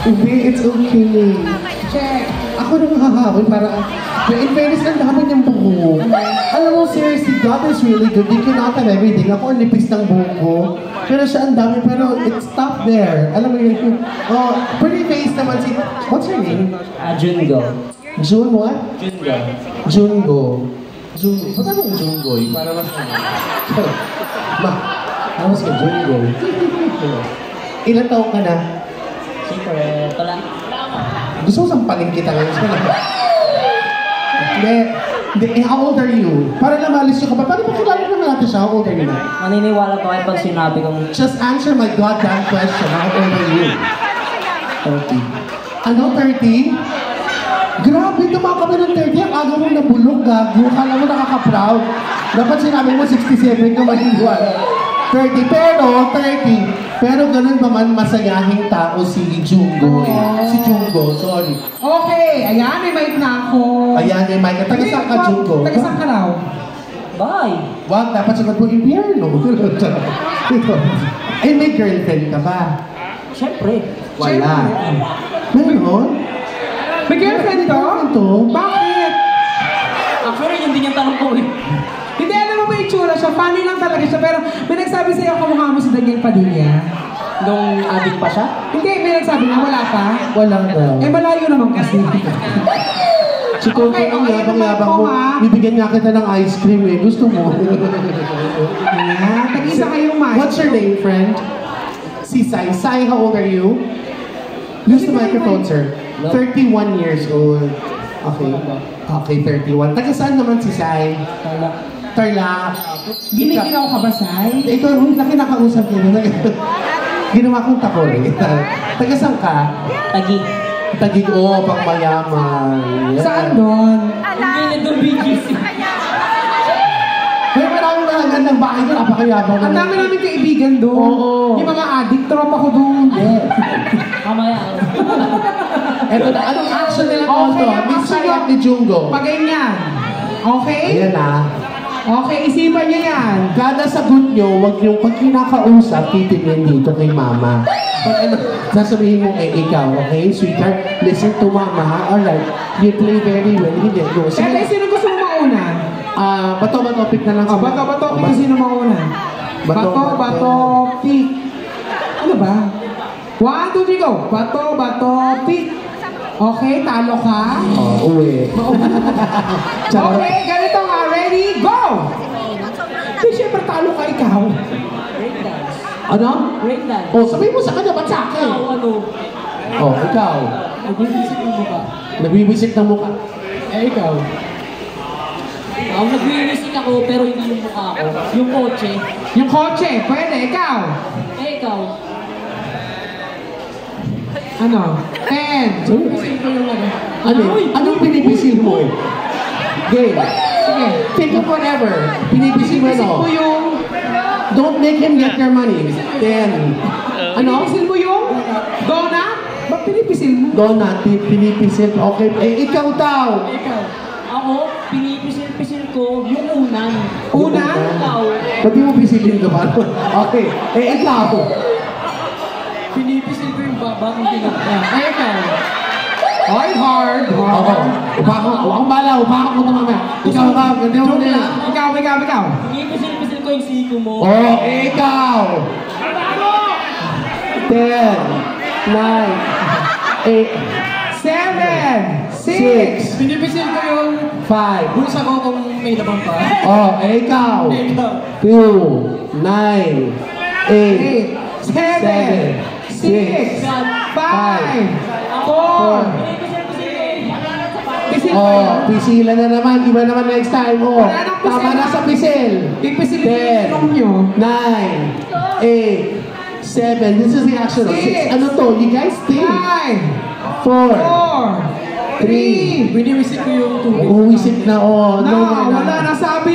Hindi, it's okay. Check. Ako nang hahawin para... In fairness, ang dami niyang buho. Alam mo, seriously, God is really good. He cannot have everything. Ako ang nipis ng buho ko. Pero siya ang dami, pero it stopped there. Alam mo yun? Oh, pretty face naman si... What's her name? Jungo. June what? Jungo. Jungo. Jungo. Ba't anong Jungo? Para mas... Ano si Jungo? Ilan taong ka na? Secret. Wala. Gusto mo sampalin kita ngayon? Hindi. How old are you? Para namalis ka ba? Paano pakilala naman natin siya? How old are you na? Maniniwala ko kayo pag sinabi kong... Just answer my goddamn question. How old are you? 30. Ano, 30? Grabe, tumawa kami ng 30. Ang aga mo nabulog, gago. Kala mo nakaka-proud. Dapat sinabi mo 67 ka maniniwala. 30. Pero ganun ba man masayahing tao si Jungo eh. Si Jungo, sorry. Okay, ayan, may mic na ako. Ayan, may mic. Taga-saan ka, Jungo? Taga-saan ka raw? Bye! Wag, dapat sagot mo impyerno. Ay, may girlfriend ka ba? Siyempre. Wala. Meron? May girlfriend to? Bakit? Actually, yun din yung tanong ko eh. Hindi, alam mo ba yung tsura siya? Funny lang talaga siya. Pero may nagsabi sa'yo kamukha mo si Daniel Padilla. Nung adik pa siya? Hindi, may nagsabi na wala pa. Wala daw. Eh, malayo naman kasi. Si Coco, ang yabang-yabang mo. Bibigyan nga kita ng ice cream eh. Gusto mo? Ayan, tag-isa kayong mic. What's your name, friend? Si Sai. Sai, how old are you? Use the microphone, sir. 31 years old. Okay, 31. Taga saan naman si Sai? Tarlac. Giniginaw ka ba, Sai? Ito, laki nakausap niyo. Ginawa kong takore. Taga saan ka? Tagi. Tagig, pang mayaman. Yeah. Saan doon? Hindi na doon BGC. May maraming mga gandang bahay doon. Napakayabang. Ang dami namin kaibigan doon. Oo. Yung mga addict, tropa ko doon. Mamaya. Eto na, anong action nila ko Okay, ito? Miss Sai at ni Jungo. Paganyan. Okay? Ayan na. Okay, isipan niyo yan. Kada sagot nyo, wag yung pag kinakausap, titingin dito kay mama. Pag ano, sasabihin mo, ikaw, okay, sweetheart, listen to mama, ha? Alright, you play very well. Hindi, go. Kaya sino gusto mo mauna? Bato pick na lang. Bato, pick. Sino mauna? Bato, pick. Ano ba? 1, 2, 3, go. Bato, pick. Okay, talo ka? Uwi. Okay, ganito nga. Ready, go! Di syempre talo ka ikaw. Breakdance. Ano? Breakdance. Sabihin mo sa kanya, ba't sa akin? Ikaw. Nagbibisit ng mukha. Nagbibisit ng mukha. Ikaw. Nagbibisit ako pero hindi yung mukha ko. Yung kotse. Yung kotse, pwede. Ikaw. Ikaw. Ano? 10. Bibisit ko yung ano. Anong pinipisil mo? Game. Sige. Think of whatever. Pinipisil mo Pinipisil mo yung... Don't make him get your money. 10. Ano? Pinipisil mo yung... Donut? Ba't pinipisil mo? Donut. Pinipisil. Okay. Ikaw daw. Ikaw. Ako, pinipisil-pisil ko yung unang. Unang? Ikaw. Ba't di mo pisilin naman? Okay. Ikaw. Pinipisil ko yung baba ng pinagka. Ikaw. Ay, hard. Ako. Akong bala. Upakan ko na mamaya. Ikaw ka. Ganda mo na yan. Ikaw. Pinipisil ko yung siko mo. Ikaw. 10, 9, 8, 7, 6. Pinipisil ko yung 5. bulsa ko kung may labang pa. Ikaw. Ikaw. 2, 9, 8, 7, 6, 5, 4. Pisilan na naman. Iba naman next time. Wala nang pisil. Tama na sa pisil. Pipisilin yung nyo. 9, 8, 7. This is the action. 6. Ano to? You guys think? 5, 4, 4, 3. Biniwisit ko yung tubig. Uwisip na. No, Wala na sabi